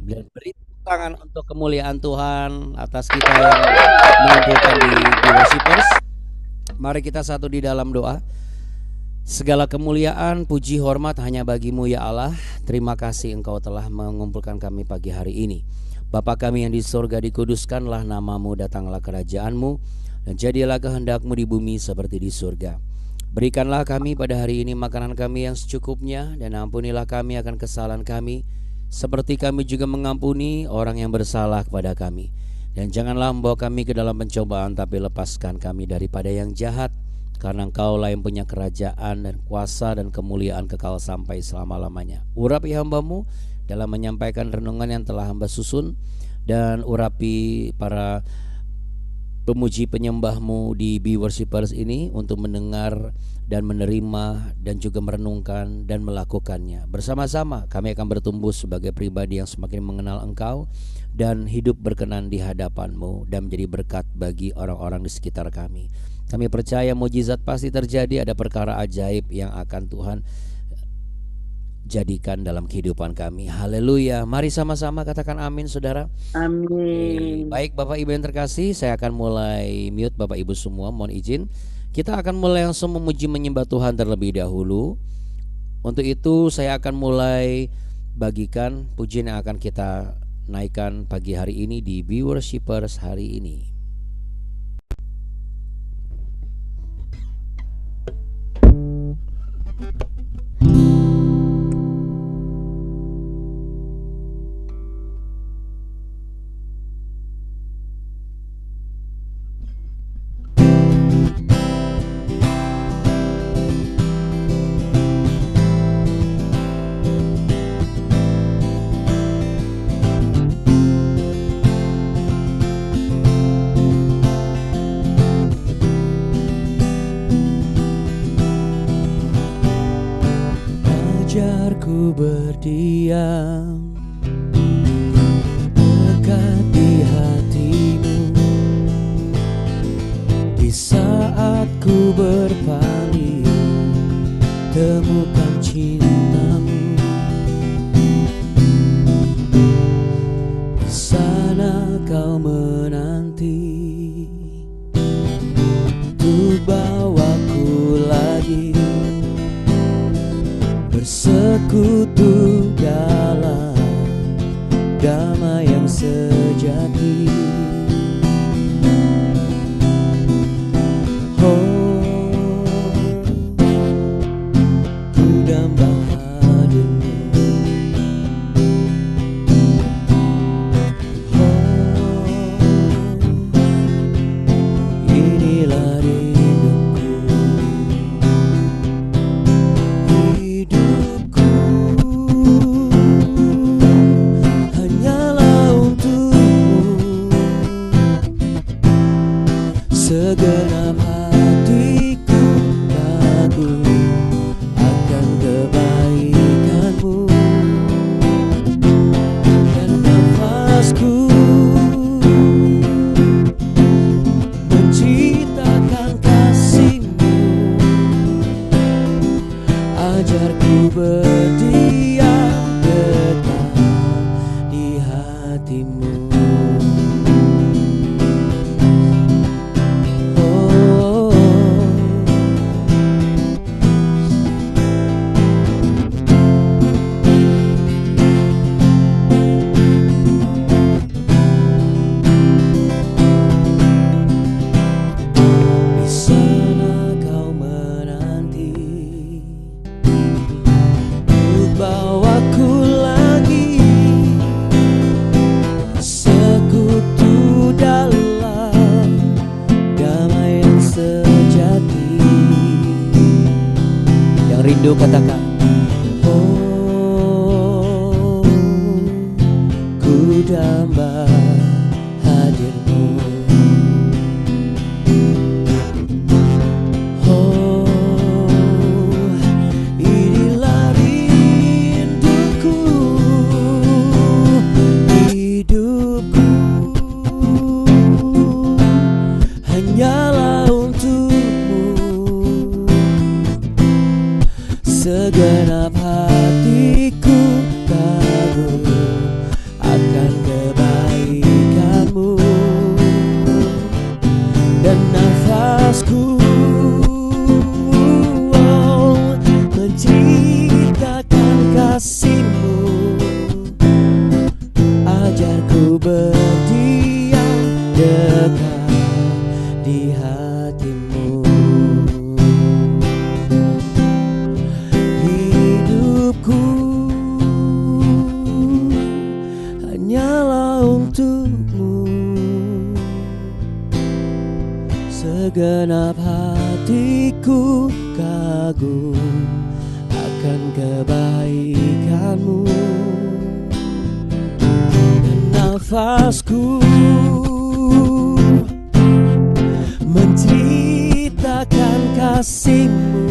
Dan beri tepuk tangan untuk kemuliaan Tuhan atas kita yang mengumpulkan di Worshipers. Mari kita satu di dalam doa. Segala kemuliaan, puji, hormat hanya bagimu ya Allah. Terima kasih Engkau telah mengumpulkan kami pagi hari ini. Bapa kami yang di surga, dikuduskanlah namamu, datanglah kerajaanmu, dan jadilah kehendakmu di bumi seperti di surga. Berikanlah kami pada hari ini makanan kami yang secukupnya, dan ampunilah kami akan kesalahan kami, seperti kami juga mengampuni orang yang bersalah kepada kami. Dan janganlah membawa kami ke dalam pencobaan, tapi lepaskan kami daripada yang jahat. Karena Engkaulah yang punya kerajaan dan kuasa dan kemuliaan kekal sampai selama-lamanya. Urapi hamba-Mu dalam menyampaikan renungan yang telah hamba susun, dan urapi para pemuji penyembah-Mu di Be Worshipers ini untuk mendengar dan menerima dan juga merenungkan dan melakukannya. Bersama-sama kami akan bertumbuh sebagai pribadi yang semakin mengenal Engkau dan hidup berkenan di hadapan-Mu dan menjadi berkat bagi orang-orang di sekitar kami. Kami percaya mujizat pasti terjadi, ada perkara ajaib yang akan Tuhan jadikan dalam kehidupan kami. Haleluya. Mari sama-sama katakan amin, saudara. Amin. Baik Bapak Ibu yang terkasih, saya akan mulai mute Bapak Ibu semua, mohon izin. Kita akan mulai langsung memuji menyembah Tuhan terlebih dahulu. Untuk itu saya akan mulai bagikan pujian yang akan kita naikkan pagi hari ini di Be Worshipers hari ini. Ajarku berdiam dekat di hatimu, di saat ku berpaling temukan cintamu. Di sana kau menanti untuk bawaku lagi bersekutu dalam damai yang sejati. Oh, ku damba hadirmu. Oh, inilah rinduku. Hidupku hanyalah untukmu, segenap hatiku kagum akan kebaikanmu, dan nafasku menciptakan kasihmu. Ajarku berdiam dekat di hatimu. Oh, di sana kau menanti untuk bawaku lagi sekutu dalam damai yang sejati. Yang rindu katakan, oh, ku damba hadirmu. Oh, inilah rinduku. Hidupku hanyalah untukmu, segenap hatiku kagum untukmu. Segenap hatiku kagum akan kebaikanmu, dan nafasku menceritakan kasih-Mu.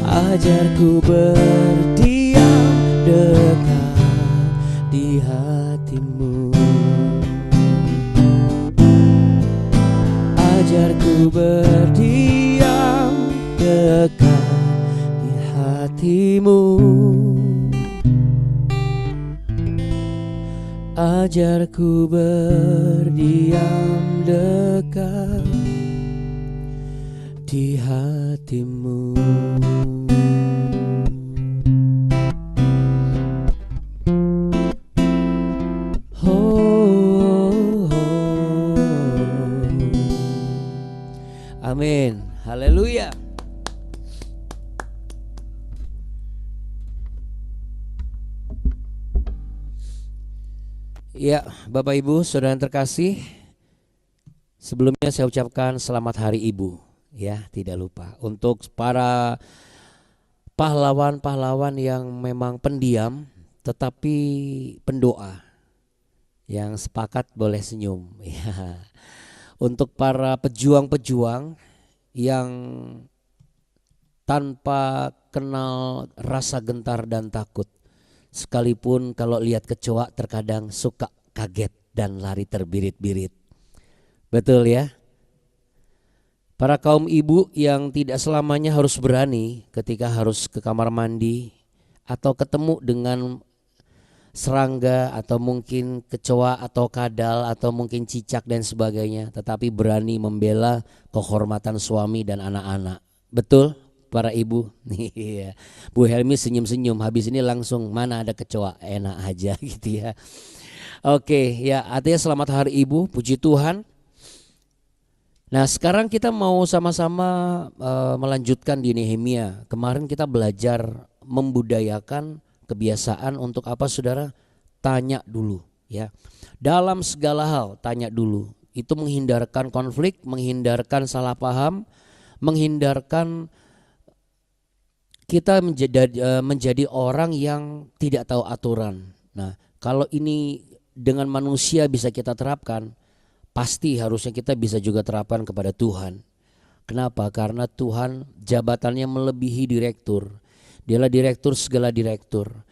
Ajarku berdiam dekat di hati-Mu. Ajarku berdiam dekat di hati-Mu. Ajarku berdiam dekat di hati-Mu. Amin. Haleluya. Ya, Bapak Ibu, Saudara yang terkasih, sebelumnya saya ucapkan selamat Hari Ibu. Ya, tidak lupa untuk para pahlawan-pahlawan yang memang pendiam tetapi pendoa. Yang sepakat boleh senyum. Ya. Untuk para pejuang-pejuang yang tanpa kenal rasa gentar dan takut, sekalipun kalau lihat kecoa terkadang suka kaget dan lari terbirit-birit. Betul ya? Para kaum ibu yang tidak selamanya harus berani ketika harus ke kamar mandi atau ketemu dengan serangga atau mungkin kecoa atau kadal atau mungkin cicak dan sebagainya, tetapi berani membela kehormatan suami dan anak-anak. Betul para ibu? Iya. Bu Helmi senyum-senyum, habis ini langsung mana ada kecoa, enak aja gitu ya. Oke ya, artinya selamat Hari Ibu, puji Tuhan. Nah sekarang kita mau sama-sama melanjutkan di Nehemia. Kemarin kita belajar membudayakan kebiasaan untuk apa saudara? Tanya dulu ya. Dalam segala hal tanya dulu. Itu menghindarkan konflik, menghindarkan salah paham, menghindarkan kita menjadi orang yang tidak tahu aturan. Nah kalau ini dengan manusia bisa kita terapkan, pasti harusnya kita bisa juga terapkan kepada Tuhan. Kenapa? Karena Tuhan jabatannya melebihi direktur. Dialah direktur segala direktur.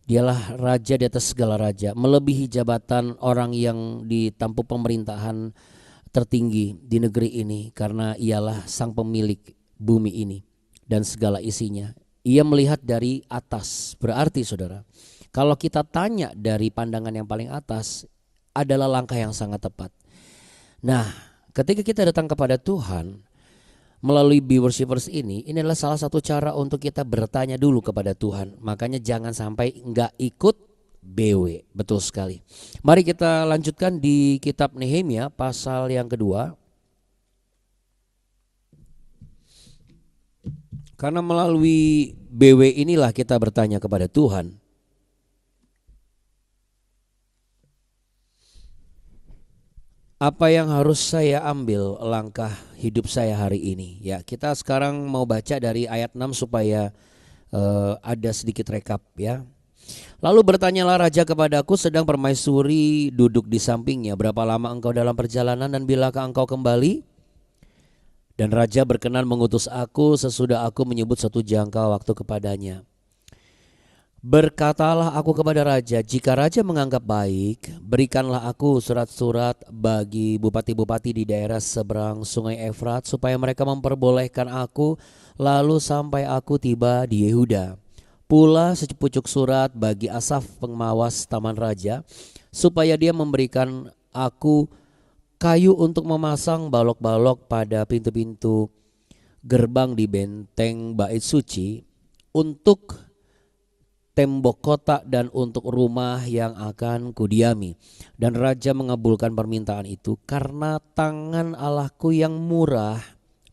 Dialah raja di atas segala raja. Melebihi jabatan orang yang ditampuk pemerintahan tertinggi di negeri ini. Karena ialah sang pemilik bumi ini dan segala isinya. Ia melihat dari atas. Berarti saudara, kalau kita tanya dari pandangan yang paling atas adalah langkah yang sangat tepat. Nah ketika kita datang kepada Tuhan melalui Be Worshippers ini adalah salah satu cara untuk kita bertanya dulu kepada Tuhan. Makanya jangan sampai enggak ikut BW. Betul sekali. Mari kita lanjutkan di kitab Nehemia pasal yang kedua. Karena melalui BW inilah kita bertanya kepada Tuhan. Apa yang harus saya ambil langkah hidup saya hari ini? Ya, kita sekarang mau baca dari ayat 6 supaya ada sedikit rekap ya. Lalu bertanyalah raja kepadaku, sedang permaisuri duduk di sampingnya, berapa lama engkau dalam perjalanan dan bilakah engkau kembali? Dan raja berkenan mengutus aku sesudah aku menyebut satu jangka waktu kepadanya. Berkatalah aku kepada raja, jika raja menganggap baik, berikanlah aku surat-surat bagi bupati-bupati di daerah seberang sungai Efrat, supaya mereka memperbolehkan aku lalu sampai aku tiba di Yehuda. Pula sepucuk surat bagi Asaf pengawas taman raja, supaya dia memberikan aku kayu untuk memasang balok-balok pada pintu-pintu gerbang di benteng bait suci, untuk tembok kota dan untuk rumah yang akan kudiami. Dan raja mengabulkan permintaan itu karena tangan Allahku yang murah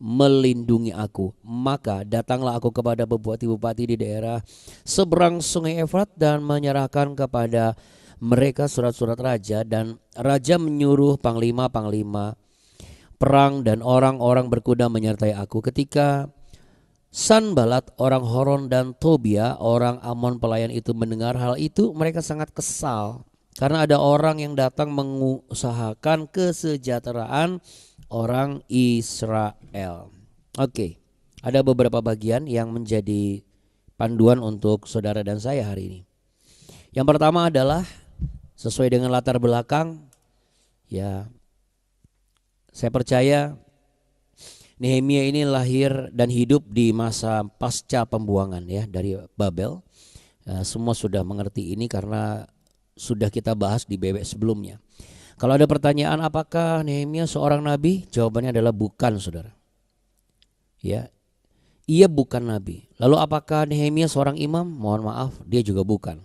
melindungi aku. Maka datanglah aku kepada bupati-bupati di daerah seberang sungai Efrat dan menyerahkan kepada mereka surat-surat raja, dan raja menyuruh panglima-panglima perang dan orang-orang berkuda menyertai aku. Ketika Sanbalat orang Horon dan Tobia orang Amon pelayan itu mendengar hal itu, mereka sangat kesal karena ada orang yang datang mengusahakan kesejahteraan orang Israel. Oke, ada beberapa bagian yang menjadi panduan untuk saudara dan saya hari ini. Yang pertama adalah sesuai dengan latar belakang, ya, saya percaya Nehemia ini lahir dan hidup di masa pasca pembuangan ya dari Babel. Semua sudah mengerti ini karena sudah kita bahas di BW sebelumnya. Kalau ada pertanyaan apakah Nehemia seorang nabi? Jawabannya adalah bukan, saudara. Ya, ia bukan nabi. Lalu apakah Nehemia seorang imam? Mohon maaf, dia juga bukan.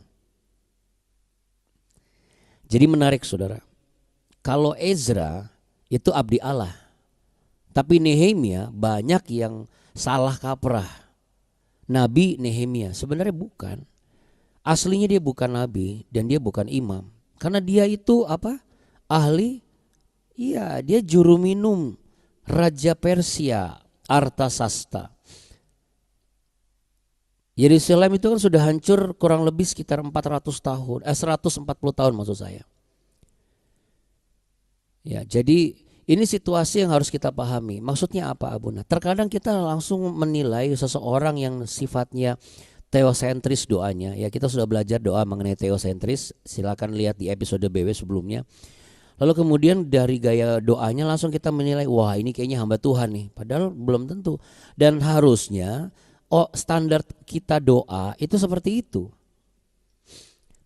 Jadi menarik, saudara. Kalau Ezra itu abdi Allah, tapi Nehemia banyak yang salah kaprah. Nabi Nehemia sebenarnya bukan. Aslinya dia bukan nabi dan dia bukan imam. Karena dia itu apa? Ahli. Iya, dia juru minum Raja Persia Artasasta. Yerusalem itu kan sudah hancur kurang lebih sekitar 400 tahun, 140 tahun maksud saya. Ya, jadi ini situasi yang harus kita pahami. Maksudnya apa, Abuna? Terkadang kita langsung menilai seseorang yang sifatnya teosentris doanya. Ya, kita sudah belajar doa mengenai teosentris. Silakan lihat di episode BW sebelumnya. Lalu kemudian dari gaya doanya langsung kita menilai, wah ini kayaknya hamba Tuhan nih. Padahal belum tentu. Dan harusnya standar kita doa itu seperti itu.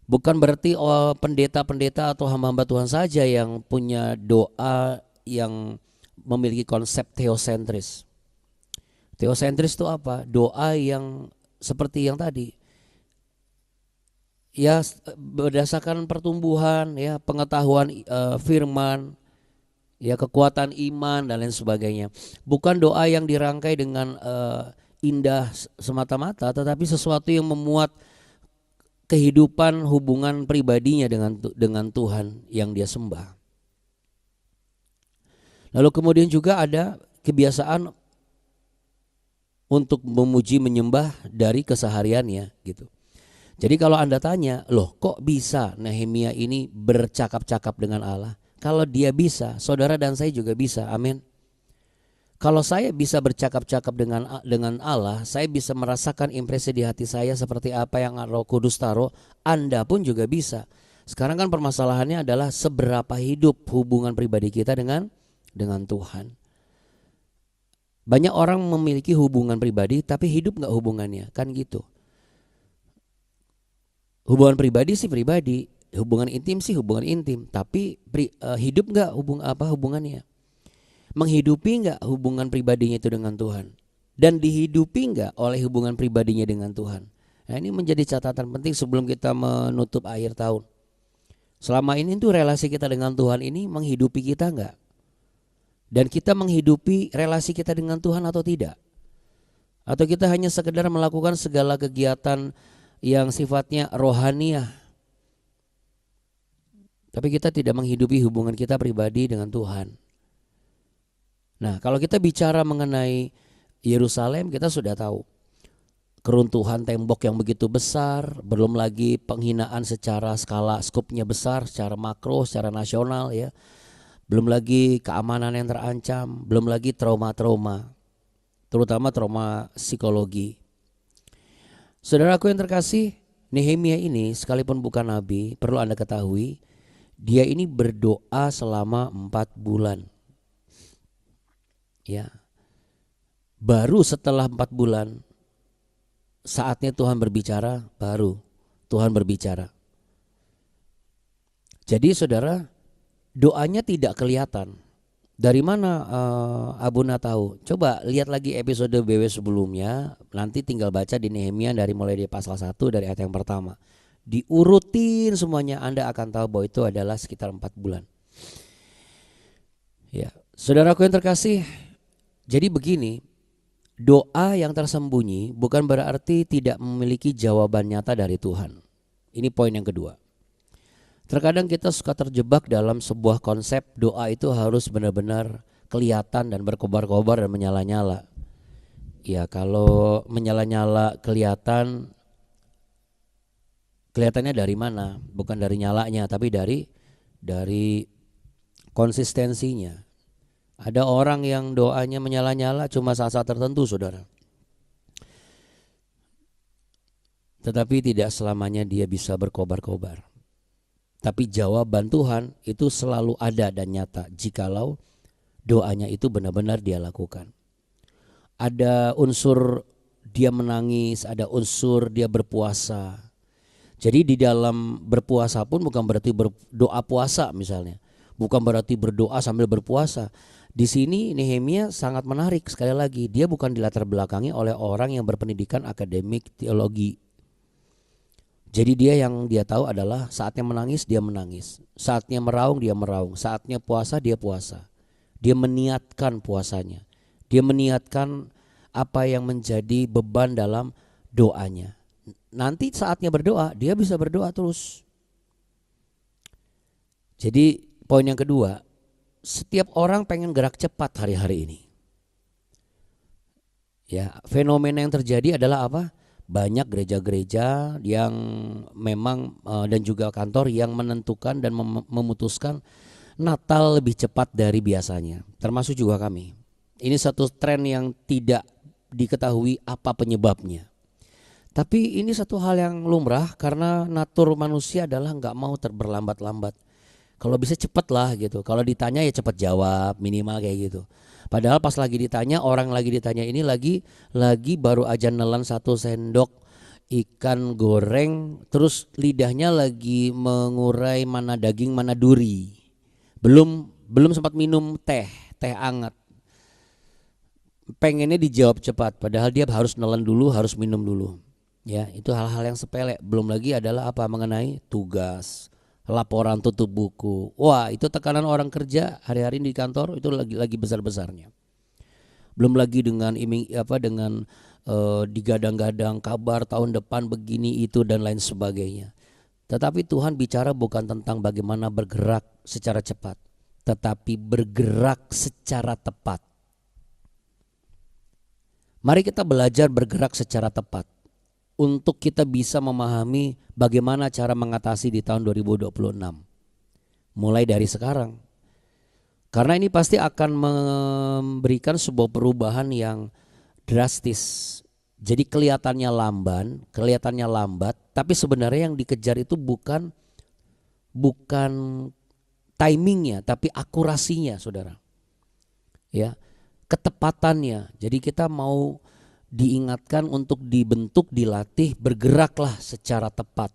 Bukan berarti pendeta-pendeta atau hamba-hamba Tuhan saja yang punya doa yang memiliki konsep teosentris. Teosentris itu apa? Doa yang seperti yang tadi. Ya, berdasarkan pertumbuhan, ya, pengetahuan firman, ya, kekuatan iman dan lain sebagainya. Bukan doa yang dirangkai dengan indah semata-mata, tetapi sesuatu yang memuat kehidupan hubungan pribadinya dengan Tuhan yang dia sembah. Lalu kemudian juga ada kebiasaan untuk memuji menyembah dari kesehariannya gitu. Jadi kalau Anda tanya, loh kok bisa Nehemia ini bercakap-cakap dengan Allah? Kalau dia bisa, saudara dan saya juga bisa, amin. Kalau saya bisa bercakap-cakap dengan Allah, saya bisa merasakan impresi di hati saya seperti apa yang Roh Kudus taruh, Anda pun juga bisa. Sekarang kan permasalahannya adalah seberapa hidup hubungan pribadi kita dengan Tuhan. Banyak orang memiliki hubungan pribadi tapi hidup gak hubungannya, kan gitu. Hubungan pribadi sih pribadi, hubungan intim sih hubungan intim, tapi hidup gak hubungannya. Menghidupi gak hubungan pribadinya itu dengan Tuhan, dan dihidupi gak oleh hubungan pribadinya dengan Tuhan. Nah, ini menjadi catatan penting sebelum kita menutup akhir tahun. Selama ini tuh relasi kita dengan Tuhan ini menghidupi kita gak? Dan kita menghidupi relasi kita dengan Tuhan atau tidak? Atau kita hanya sekedar melakukan segala kegiatan yang sifatnya rohaniah, tapi kita tidak menghidupi hubungan kita pribadi dengan Tuhan. Nah, kalau kita bicara mengenai Yerusalem, kita sudah tahu keruntuhan tembok yang begitu besar, belum lagi penghinaan secara skala skupnya besar, secara makro, secara nasional ya. Belum lagi keamanan yang terancam, belum lagi trauma-trauma, terutama trauma psikologi. Saudaraku yang terkasih, Nehemia ini sekalipun bukan nabi, perlu Anda ketahui, dia ini berdoa selama 4 bulan. Ya. Baru setelah 4 bulan saatnya Tuhan berbicara, baru Tuhan berbicara. Jadi saudara, doanya tidak kelihatan. Dari mana Abuna tahu? Coba lihat lagi episode BW sebelumnya. Nanti tinggal baca di Nehemia dari mulai di pasal 1 dari ayat yang pertama. Diurutin semuanya, Anda akan tahu bahwa itu adalah sekitar 4 bulan. Ya, saudaraku yang terkasih, jadi begini, doa yang tersembunyi bukan berarti tidak memiliki jawaban nyata dari Tuhan. Ini poin yang kedua. Terkadang kita suka terjebak dalam sebuah konsep doa itu harus benar-benar kelihatan dan berkobar-kobar dan menyala-nyala. Ya kalau menyala-nyala kelihatannya dari mana? Bukan dari nyalanya, tapi dari konsistensinya. Ada orang yang doanya menyala-nyala cuma saat-saat tertentu, saudara. Tetapi tidak selamanya dia bisa berkobar-kobar. Tapi jawaban Tuhan itu selalu ada dan nyata jikalau doanya itu benar-benar dia lakukan. Ada unsur dia menangis, ada unsur dia berpuasa. Jadi di dalam berpuasa pun bukan berarti berdoa puasa misalnya. Bukan berarti berdoa sambil berpuasa. Di sini Nehemia sangat menarik sekali lagi. Dia bukan dilatar belakangi oleh orang yang berpendidikan akademik teologi. Jadi dia tahu adalah saatnya menangis dia menangis, saatnya meraung dia meraung, saatnya puasa dia puasa. Dia meniatkan puasanya, dia meniatkan apa yang menjadi beban dalam doanya. Nanti saatnya berdoa dia bisa berdoa terus. Jadi poin yang kedua, setiap orang pengen gerak cepat hari-hari ini. Ya, fenomena yang terjadi adalah apa? Banyak gereja-gereja yang memang dan juga kantor yang menentukan dan memutuskan Natal lebih cepat dari biasanya, termasuk juga kami. Ini satu tren yang tidak diketahui apa penyebabnya. Tapi ini satu hal yang lumrah karena natur manusia adalah nggak mau berlambat-lambat. Kalau bisa cepet lah gitu. Kalau ditanya ya cepet jawab minimal kayak gitu. Padahal pas lagi ditanya, orang lagi ditanya ini lagi baru aja nelan 1 sendok ikan goreng, terus lidahnya lagi mengurai mana daging mana duri. Belum sempat minum teh hangat. Pengennya dijawab cepat, padahal dia harus nelan dulu, harus minum dulu. Ya, itu hal-hal yang sepele. Belum lagi adalah apa mengenai tugas, laporan tutup buku. Wah, itu tekanan orang kerja hari-hari di kantor itu lagi besar-besarnya. Belum lagi dengan digadang-gadang kabar tahun depan begini itu dan lain sebagainya. Tetapi Tuhan bicara bukan tentang bagaimana bergerak secara cepat, tetapi bergerak secara tepat. Mari kita belajar bergerak secara tepat untuk kita bisa memahami bagaimana cara mengatasi di tahun 2026. Mulai dari sekarang. Karena ini pasti akan memberikan sebuah perubahan yang drastis. Jadi kelihatannya lambat, tapi sebenarnya yang dikejar itu bukan timingnya, tapi akurasinya, saudara. Ya, ketepatannya. Jadi kita mau diingatkan untuk dibentuk, dilatih, bergeraklah secara tepat.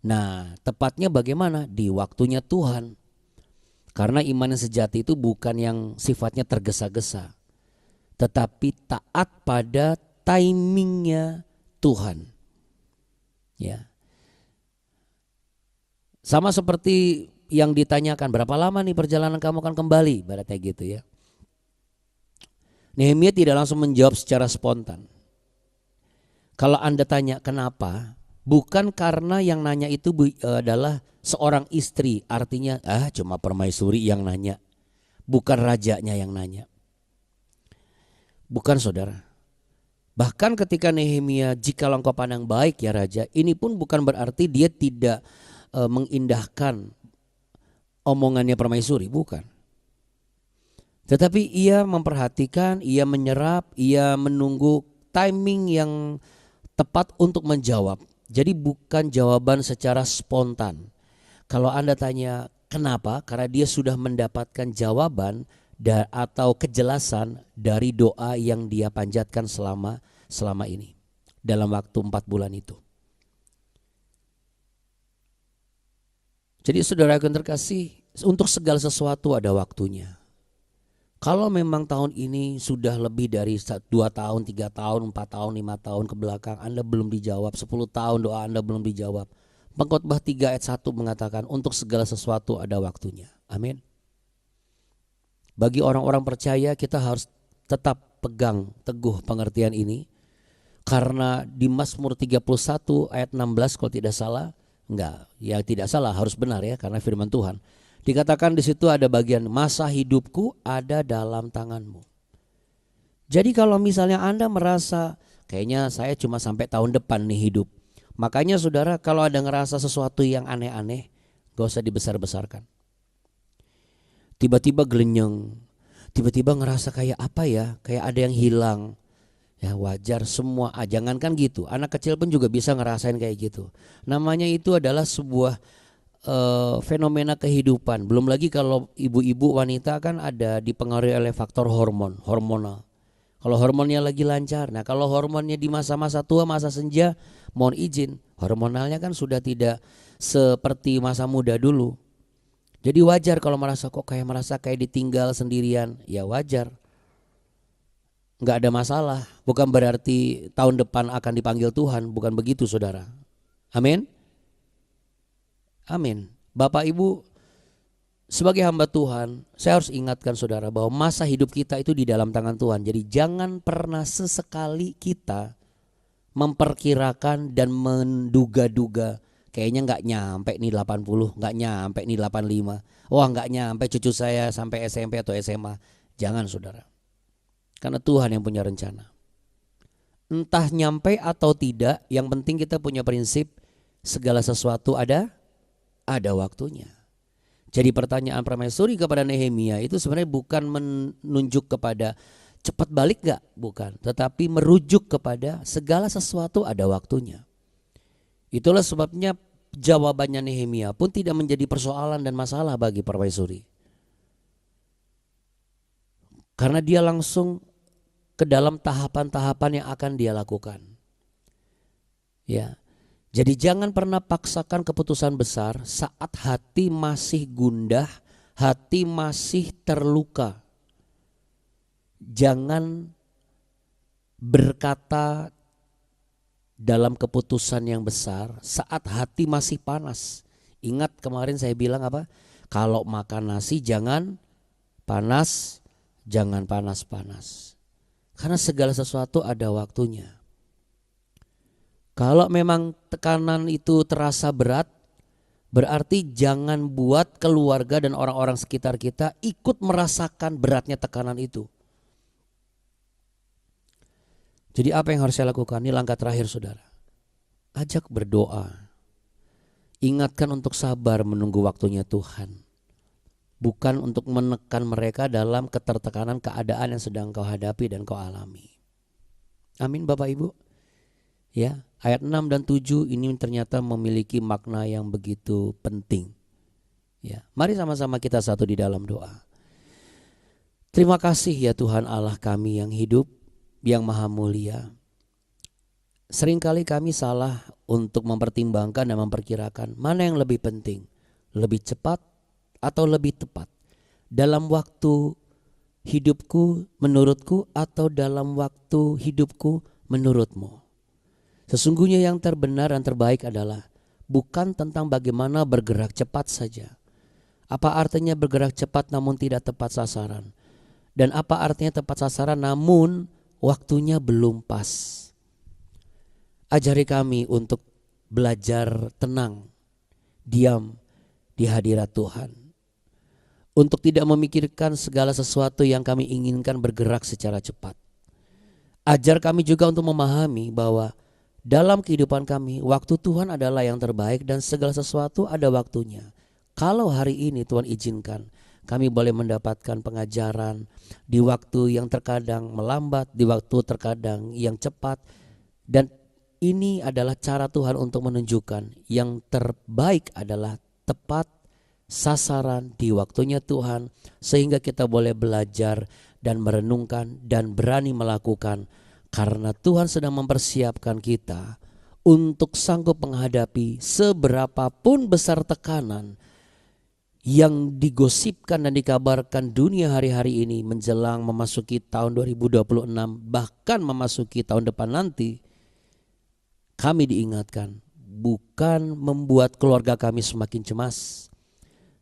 Nah, tepatnya bagaimana? Di waktunya Tuhan. Karena iman yang sejati itu bukan yang sifatnya tergesa-gesa, tetapi taat pada timingnya Tuhan. Ya. Sama seperti yang ditanyakan, berapa lama nih perjalanan kamu akan kembali? Ibaratnya gitu ya. Nehemia tidak langsung menjawab secara spontan. Kalau Anda tanya kenapa, bukan karena yang nanya itu adalah seorang istri, artinya cuma permaisuri yang nanya, bukan rajanya yang nanya. Bukan, saudara. Bahkan ketika Nehemia, jika engkau pandang baik ya raja, ini pun bukan berarti dia tidak mengindahkan omongannya permaisuri, bukan. Tetapi ia memperhatikan, ia menyerap, ia menunggu timing yang tepat untuk menjawab. Jadi bukan jawaban secara spontan. Kalau Anda tanya kenapa? Karena dia sudah mendapatkan jawaban atau kejelasan dari doa yang dia panjatkan selama ini. Dalam waktu 4 bulan itu. Jadi saudara yang terkasih, untuk segala sesuatu ada waktunya. Kalau memang tahun ini sudah lebih dari 2 tahun, 3 tahun, 4 tahun, 5 tahun ke belakang Anda belum dijawab, 10 tahun doa Anda belum dijawab. Pengkhotbah 3 ayat 1 mengatakan untuk segala sesuatu ada waktunya. Amin. Bagi orang-orang percaya kita harus tetap pegang teguh pengertian ini. Karena di Mazmur 31 ayat 16 kalau tidak salah Enggak, ya tidak salah, harus benar ya, karena firman Tuhan. Dikatakan di situ ada bagian masa hidupku ada dalam tanganmu. Jadi kalau misalnya Anda merasa kayaknya saya cuma sampai tahun depan nih hidup. Makanya saudara, kalau ada ngerasa sesuatu yang aneh-aneh, gak usah dibesar-besarkan. Tiba-tiba gelenyeng, tiba-tiba ngerasa kayak apa ya, kayak ada yang hilang. Ya wajar semua, jangankan gitu, anak kecil pun juga bisa ngerasain kayak gitu. Namanya itu adalah sebuah fenomena kehidupan. Belum lagi kalau ibu-ibu wanita kan ada dipengaruhi oleh faktor hormonal. Kalau hormonnya lagi lancar, nah kalau hormonnya di masa-masa tua, masa senja, mohon izin, hormonalnya kan sudah tidak seperti masa muda dulu. Jadi wajar kalau merasa kayak ditinggal sendirian, ya wajar. Nggak ada masalah, bukan berarti tahun depan akan dipanggil Tuhan, bukan begitu saudara. Amin. Amin. Bapak Ibu, sebagai hamba Tuhan, saya harus ingatkan saudara bahwa masa hidup kita itu di dalam tangan Tuhan. Jadi jangan pernah sesekali kita memperkirakan dan menduga-duga, kayaknya nggak nyampe nih 80, nggak nyampe nih 85. Wah nggak nyampe cucu saya sampai SMP atau SMA. Jangan saudara. Karena Tuhan yang punya rencana. Entah nyampe atau tidak, yang penting kita punya prinsip segala sesuatu ada waktunya. Jadi pertanyaan permaisuri kepada Nehemia itu sebenarnya bukan menunjuk kepada cepat balik gak, bukan. Tetapi merujuk kepada segala sesuatu ada waktunya. Itulah sebabnya jawabannya Nehemia pun tidak menjadi persoalan dan masalah bagi permaisuri. Karena dia langsung ke dalam tahapan-tahapan yang akan dia lakukan. Ya. Jadi jangan pernah paksakan keputusan besar saat hati masih gundah, hati masih terluka. Jangan berkata dalam keputusan yang besar saat hati masih panas. Ingat kemarin saya bilang apa? Kalau makan nasi jangan panas, jangan panas-panas. Karena segala sesuatu ada waktunya. Kalau memang tekanan itu terasa berat, berarti jangan buat keluarga dan orang-orang sekitar kita ikut merasakan beratnya tekanan itu. Jadi apa yang harus saya lakukan? Ini langkah terakhir saudara. Ajak berdoa. Ingatkan untuk sabar menunggu waktunya Tuhan. Bukan untuk menekan mereka dalam ketertekanan keadaan yang sedang kau hadapi dan kau alami. Amin Bapak Ibu. Ya, ayat 6 dan 7 ini ternyata memiliki makna yang begitu penting. Ya, mari sama-sama kita satu di dalam doa. Terima kasih ya Tuhan Allah kami yang hidup, yang maha mulia. Seringkali kami salah untuk mempertimbangkan dan memperkirakan mana yang lebih penting, lebih cepat atau lebih tepat dalam waktu hidupku menurutku atau dalam waktu hidupku menurutmu. Sesungguhnya yang terbenar dan terbaik adalah bukan tentang bagaimana bergerak cepat saja. Apa artinya bergerak cepat namun tidak tepat sasaran? Dan apa artinya tepat sasaran namun waktunya belum pas? Ajari kami untuk belajar tenang, diam di hadirat Tuhan. Untuk tidak memikirkan segala sesuatu yang kami inginkan bergerak secara cepat. Ajar kami juga untuk memahami bahwa dalam kehidupan kami waktu Tuhan adalah yang terbaik dan segala sesuatu ada waktunya. Kalau hari ini Tuhan izinkan kami boleh mendapatkan pengajaran di waktu yang terkadang melambat, di waktu terkadang yang cepat. Dan ini adalah cara Tuhan untuk menunjukkan yang terbaik adalah tepat sasaran di waktunya Tuhan, sehingga kita boleh belajar dan merenungkan dan berani melakukan, karena Tuhan sedang mempersiapkan kita untuk sanggup menghadapi seberapapun besar tekanan yang digosipkan dan dikabarkan dunia hari-hari ini menjelang memasuki tahun 2026, bahkan memasuki tahun depan nanti. Kami diingatkan bukan membuat keluarga kami semakin cemas,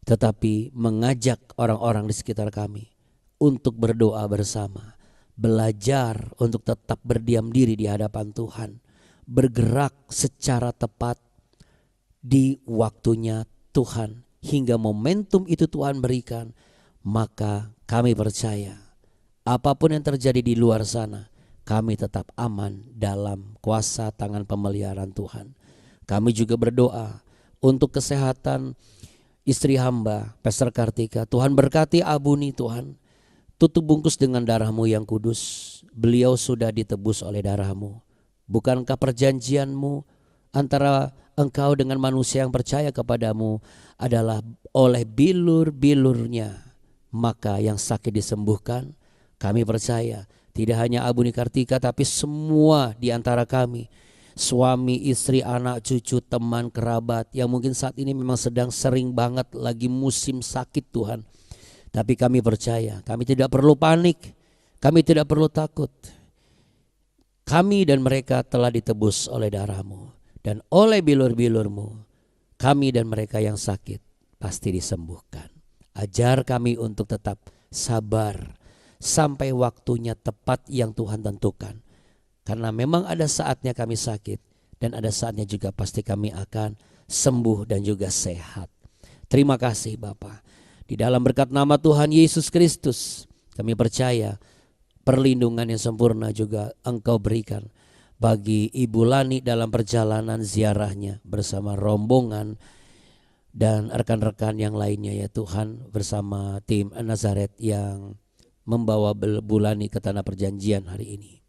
tetapi mengajak orang-orang di sekitar kami untuk berdoa bersama, belajar untuk tetap berdiam diri di hadapan Tuhan, bergerak secara tepat di waktunya Tuhan. Hingga momentum itu Tuhan berikan, maka kami percaya apapun yang terjadi di luar sana, kami tetap aman dalam kuasa tangan pemeliharaan Tuhan. Kami juga berdoa untuk kesehatan istri hamba, Pastor Kartika. Tuhan berkati Abuni Tuhan. Tutup bungkus dengan darah-Mu yang kudus. Beliau sudah ditebus oleh darah-Mu. Bukankah perjanjian-Mu antara Engkau dengan manusia yang percaya kepadamu adalah oleh bilur-bilurnya maka yang sakit disembuhkan? Kami percaya tidak hanya Abuni Kartika tapi semua di antara kami, suami, istri, anak, cucu, teman, kerabat yang mungkin saat ini memang sedang sering banget lagi musim sakit Tuhan. Tapi kami percaya, kami tidak perlu panik, kami tidak perlu takut. Kami dan mereka telah ditebus oleh darah-Mu. Dan oleh bilur-bilur-Mu, kami dan mereka yang sakit pasti disembuhkan. Ajar kami untuk tetap sabar sampai waktunya tepat yang Tuhan tentukan. Karena memang ada saatnya kami sakit dan ada saatnya juga pasti kami akan sembuh dan juga sehat. Terima kasih Bapa. Di dalam berkat nama Tuhan Yesus Kristus, kami percaya perlindungan yang sempurna juga Engkau berikan bagi Ibu Lani dalam perjalanan ziarahnya bersama rombongan dan rekan-rekan yang lainnya ya Tuhan, bersama tim Nazaret yang membawa Bu Lani ke tanah perjanjian hari ini.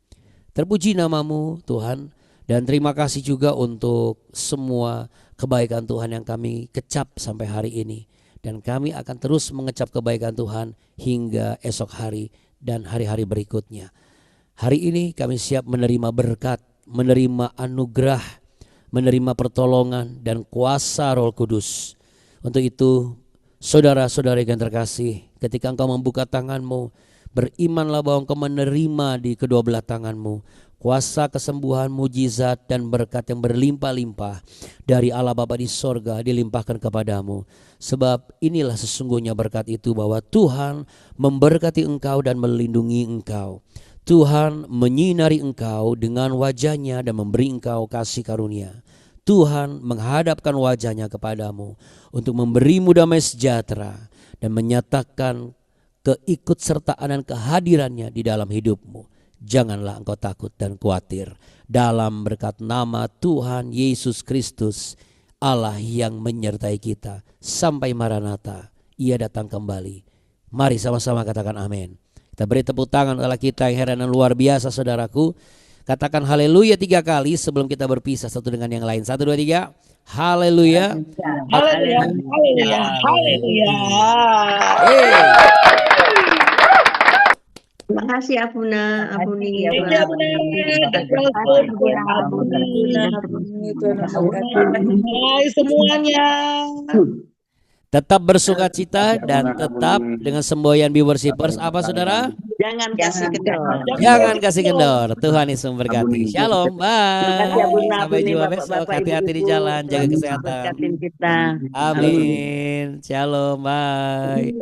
Terpuji nama-Mu Tuhan, dan terima kasih juga untuk semua kebaikan Tuhan yang kami kecap sampai hari ini. Dan kami akan terus mengecap kebaikan Tuhan hingga esok hari dan hari-hari berikutnya. Hari ini kami siap menerima berkat, menerima anugerah, menerima pertolongan dan kuasa Roh Kudus. Untuk itu, saudara-saudara yang terkasih, ketika engkau membuka tanganmu, berimanlah bahwa engkau menerima di kedua belah tanganmu kuasa kesembuhan, mujizat dan berkat yang berlimpah-limpah dari Allah Bapa di sorga dilimpahkan kepadamu. Sebab inilah sesungguhnya berkat itu, bahwa Tuhan memberkati engkau dan melindungi engkau. Tuhan menyinari engkau dengan wajahnya dan memberi engkau kasih karunia. Tuhan menghadapkan wajahnya kepadamu untuk memberimu damai sejahtera dan menyatakan keikutsertaan dan kehadirannya di dalam hidupmu. Janganlah engkau takut dan khawatir. Dalam berkat nama Tuhan Yesus Kristus, Allah yang menyertai kita sampai Maranatha, Ia datang kembali. Mari sama-sama katakan amin. Kita beri tepuk tangan Allah kita yang heran dan luar biasa saudaraku. Katakan haleluya 3 kali sebelum kita berpisah satu dengan yang lain. 1, 2, 3. Haleluya. Haleluya. Haleluya. Haleluya. Terima kasih Abuna, Abuni. Hai semuanya. Tetap bersuka cita dan tetap dengan semboyan be worshipers. Apa saudara? Jangan kasih kendor. Jangan kasih kendor. Tuhan Yesus memberkati. Shalom. Bye. Sampai jumpa besok. Hati-hati di jalan. Jaga kesehatan. Amin. Shalom. Bye.